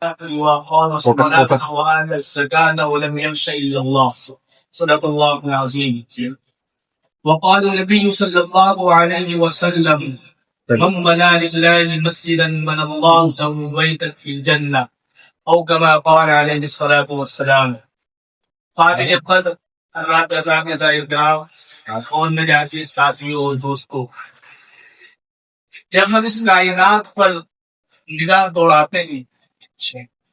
وقام الصلاة وآتى الزكاة ولم يخش إلا الله. صدق الله العظيم. وقال النبي صلى الله عليه وسلم: من بنى لله مسجدا بنى الله له بيتا في الجنة، أو كما قال عليه الصلاة والسلام. قابل قدر الرابع صاحب ظاہر گراؤ اور میرے عزیز ساتھیوں اور دوستوں، جب ہم اس کائنات پر نگاہ دوڑاتے ہیں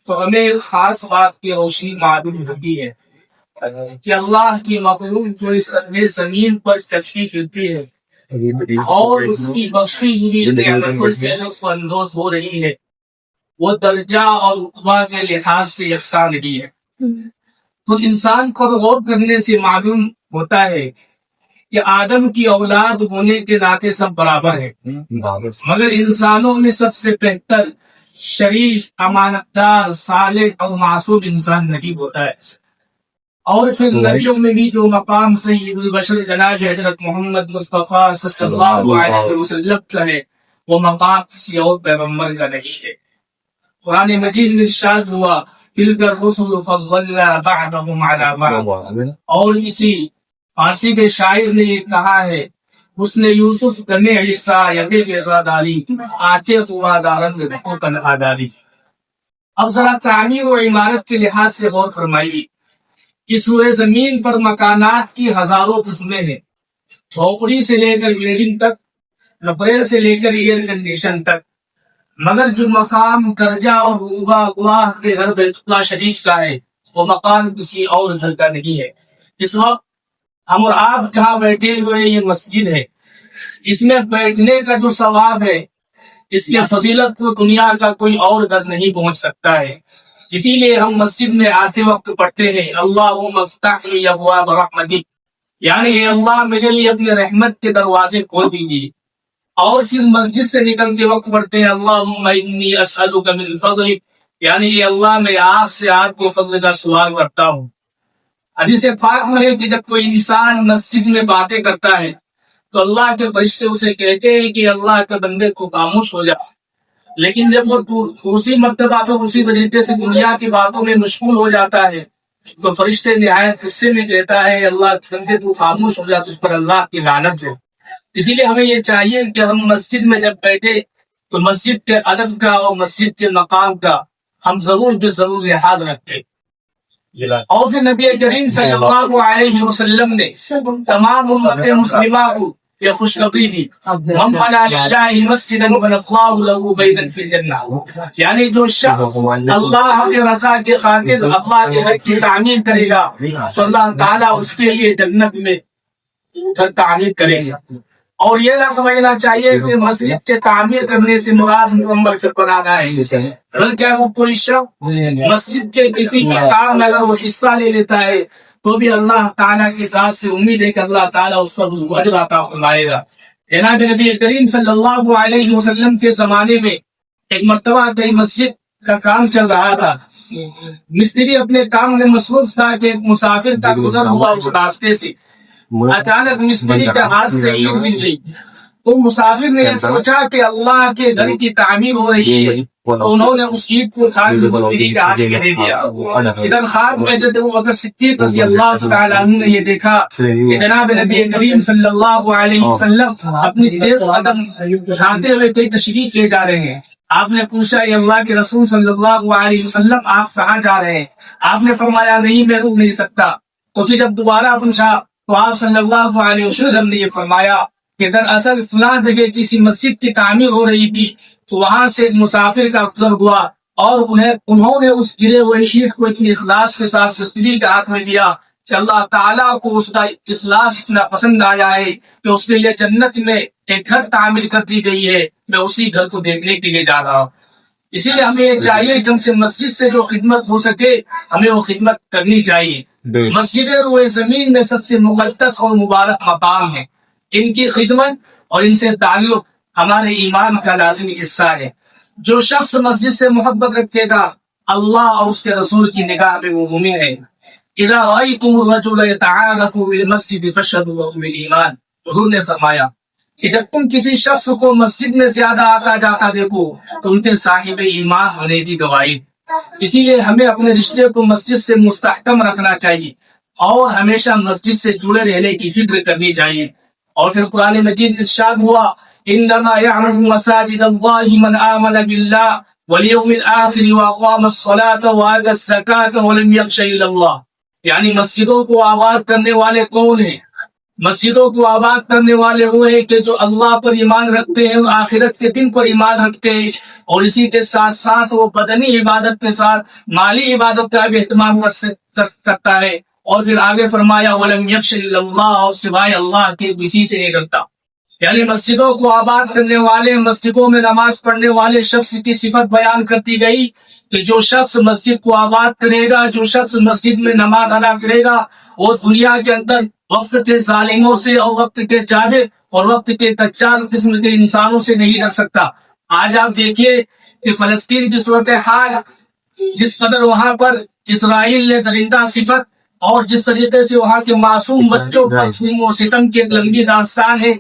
تو ہمیں ایک خاص بات کی روشنی معلوم ہوتی ہے کہ اللہ کی مخلوق جو اس زمین پر تشریف لیتی ہے اور اس کی بخشی ہوئی نعمتوں سے لطف اندوز ہو رہی ہے، وہ درجہ اور رتبہ کے لحاظ سے یکساں نہیں ہے. تو انسان کو غور کرنے سے معلوم ہوتا ہے کہ آدم کی اولاد ہونے کے ناطے سب برابر ہیں، مگر انسانوں میں سب سے بہتر، شریف، امانتدار، صالح اور معصوم انسان نہیں ہوتا ہے. اور پھر نبیوں میں بھی جو مقام سید البشر جناب حضرت محمد مصطفیٰ صلی اللہ علیہ وسلم کا ہے، وہ مقام کسی اور پیغمبر کا نہیں ہے. قرآن مجید میں ارشاد ہوا: تلک الرسل فضلنا بعضهم على بعض. اور اسی فارسی کے شاعر نے یہ کہا ہے: اس نے یوسف کنے عیسیٰ یدے بیزاداری آچے خوا دارند دکھو تنہاداری. اب ذرا تعمیر و عمارت کے لحاظ سے غور فرمائیے کہ سورہ زمین پر مکانات کی ہزاروں قسمیں ہیں، جھوپڑی سے لے کر بلڈنگ تک، کپڑے سے لے کر ایئر کنڈیشن تک، مگر جو مقام درجہ اور رتبہ اللہ کے گھر بیت اللہ شریف کا ہے، وہ مقام کسی اور گھر کا نہیں ہے. اس وقت ہم اور آپ جہاں بیٹھے ہوئے یہ مسجد ہے، اس میں بیٹھنے کا جو ثواب ہے، اس کی فضیلت کو دنیا کا کوئی اور گھر نہیں پہنچ سکتا ہے. اسی لیے ہم مسجد میں آتے وقت پڑھتے ہیں: اللہم افتح لی ابواب رحمتک، یعنی اے اللہ میرے لیے اپنے رحمت کے دروازے کھول دیجیے. اور پھر مسجد سے نکلتے وقت پڑھتے ہیں: اللہم انی اسألک من فضلک، یعنی اے اللہ میں آپ سے آپ کے فضل کا سوال کرتا ہوں. حدیث پاک میں ہے کہ جب کوئی انسان مسجد میں باتیں کرتا ہے تو اللہ کے فرشتے اسے کہتے ہیں کہ اللہ کے بندے کو خاموش ہو جا. لیکن جب وہ دوسری مرتبہ پھر اسی طریقے سے دنیا کی باتوں میں مشغول ہو جاتا ہے تو فرشتے نہایت غصے میں کہتا ہے: اللہ بندے تو خاموش ہو جا، تجھ پر اللہ کی لعنت ہے. اسی لیے ہمیں یہ چاہیے کہ ہم مسجد میں جب بیٹھے تو مسجد کے ادب کا اور مسجد کے مقام کا ہم ضرور بے ضرور لحاظ رکھیں. اور پھر نبی کریم صلی اللہ علیہ وسلم نے تمام امت مسلمہ کو یہ خوشخبری دی: من بنى لله مسجدا بنى الله له بيتا في الجنة، یعنی جو شخص اللہ کی رضا کے خاطر اللہ کے گھر کی تعمیر کرے گا تو اللہ تعالیٰ اس کے لیے جنت میں گھر تعمیر کریں گے. اور یہ نہ سمجھنا چاہیے کہ مسجد کے تعمیر کرنے سے مراد مکمل کر بنانا ہے، بلکہ وہ کوئی شخص مسجد کے کسی کام میں اگر وہ حصہ لے لیتا ہے تو بھی اللہ تعالیٰ کی ذات سے امید ہے کہ اللہ تعالیٰ اس پر اجر عطا فرمائے گا. جناب نبی کریم صلی اللہ علیہ وسلم کے زمانے میں ایک مرتبہ کئی مسجد کا کام چل رہا تھا. مستری اپنے کام میں مصروف تھا کہ ایک مسافر کا گزر ہوا اس راستے سے. اچانک مستری کے ہاتھ سے اینٹ مل گئی تو مسافر نے یہ سوچا کہ اللہ کے گھر کی تعمیر ہو رہی ہے، تو انہوں نے اس اینٹ کو اٹھا کے مستری کے ہاتھ میں دے دیا. ادھر خواب میں جب ابو بکر صدیق رضی اللہ تعالیٰ عنہ نے یہ دیکھا کہ جناب نبی کریم صلی اللہ علیہ وسلم اپنی تیز قدم اٹھاتے ہوئے کوئی تشریف لے جا رہے ہیں. آپ نے پوچھا: یہ اللہ کے رسول صلی اللہ علیہ وسلم آپ کہاں جا رہے ہیں؟ آپ نے فرمایا: نہیں، میں رک نہیں سکتا. تو پھر جب دوبارہ پوچھا تو آپ صلی اللہ علیہ وسلم نے یہ فرمایا کہ دراصل فلاں جگہ کسی مسجد کی تعمیر ہو رہی تھی، تو وہاں سے ایک مسافر کا گزر ہوا اور انہوں نے اس گرے ہوئے اینٹ کو اتنی اخلاص کے ساتھ مستری کے ہاتھ میں دیا کہ اللہ تعالیٰ کو اس کا اخلاص اتنا پسند آیا ہے کہ اس کے لیے جنت میں ایک گھر تعمیر کر دی گئی ہے. میں اسی گھر کو دیکھنے کے لیے جا رہا ہوں. اسی لیے ہمیں یہ چاہیے کہ ہم سے مسجد سے جو خدمت ہو سکے ہمیں وہ خدمت کرنی چاہیے. مسجد روئے زمین میں سب سے مقدس اور مبارک مقام ہے. ان کی خدمت اور ان سے تعلق ہمارے ایمان کا لازمی حصہ ہے. جو شخص مسجد سے محبت رکھے گا اللہ اور اس کے رسول کی نگاہ میں وہ مومن ہے. اذا رأيتم الرجل يتعارف بالمسجد فاشهدوا له بالایمان، حضور نے فرمایا کہ جب تم کسی شخص کو مسجد میں زیادہ آتا جاتا دیکھو تو ان کے صاحب ایمان ہونے کی گواہی. اسی لیے ہمیں اپنے رشتے کو مسجد سے مستحکم رکھنا چاہیے اور ہمیشہ مسجد سے جڑے رہنے کی فکر کرنی چاہیے۔ اور پھر قرآن مجید میں ارشاد ہوا انما يعمر مساجد الله من آمن بالله واليوم الآخر واقام الصلاة وآتى الزكاة ولم يخش الا اللہ، یعنی مسجدوں کو آباد کرنے والے کون ہیں؟ مسجدوں کو آباد کرنے والے وہ ہیں کہ جو اللہ پر ایمان رکھتے ہیں، آخرت کے دن پر ایمان رکھتے ہیں، اور اسی کے ساتھ ساتھ وہ بدنی عبادت کے ساتھ مالی عبادت کا بھی اہتمام کرتا ہے۔ اور پھر آگے فرمایا وَلَمْ يَخْشَ إِلَّا اللَّهَ، اور سوائے اللہ کے کسی سے نہیں ڈرتا۔ یعنی مسجدوں کو آباد کرنے والے، مسجدوں میں نماز پڑھنے والے شخص کی صفت بیان کرتی گئی کہ جو شخص مسجد کو آباد کرے گا، جو شخص مسجد میں نماز ادا کرے گا، وہ دنیا کے اندر وقت کے ظالموں سے اور وقت کے جابر اور وقت کے دجال قسم کے انسانوں سے نہیں ڈر سکتا۔ آج آپ دیکھیے کہ فلسطین کی صورتحال، جس قدر وہاں پر اسرائیل نے درندہ صفت اور جس طریقے سے وہاں کے معصوم بچوں پر ظلم و ستم کی ایک لمبی داستان ہے۔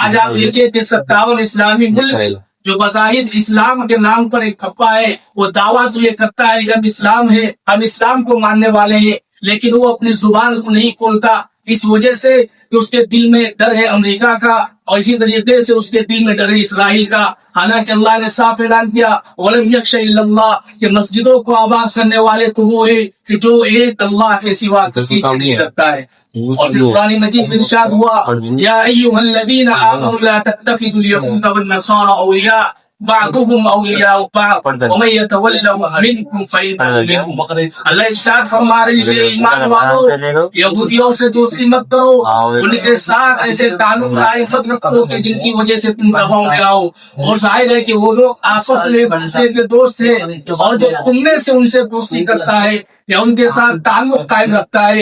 آج آپ دیکھیے کہ 57 اسلامی ملک جو بظاہر اسلام کے نام پر ایک کھپا ہے، وہ دعویٰ تو یہ کرتا ہے کہ ہم اسلام ہے، ہم اسلام کو ماننے والے ہیں، لیکن وہ اپنی زبان کو نہیں کھولتا، اس وجہ سے کہ اس کے دل میں ڈر ہے امریکہ کا، اور اسی طریقے سے اس کے دل میں ڈر ہے اسرائیل کا۔ حالانکہ اللہ نے صاف اعلان کیا وَلَمْ يَخْشَ إِلَّا اللَّهَ، کہ مسجدوں کو آباد کرنے والے تو وہ ہے کہ جو ایک اللہ کے سوا کسی سے نہیں ڈرتا ہے۔ اور پھر قرآن مجید میں ارشاد ہوا یا ایھا الذین آمنوا لا تتخذوا اليہود والنصارى اولیاء بعضهم اولیاء بعض ومن یتولهم منکم فإنہ منهم۔ اللہ ارشاد فرما رہی ہے ایمان والو، یہودیوں سے دوستی مت کرو، ان کے ساتھ ایسے تعلق قائم مت رکھو کہ جن کی وجہ سے تم تباہ ہو جاؤ۔ اور ظاہر ہے کہ وہ لوگ آپس میں ایک دوسرے کے دوست ہیں، اور جو تم میں سے ان سے دوستی کرتا ہے یا ان کے ساتھ تعلق قائم رکھتا ہے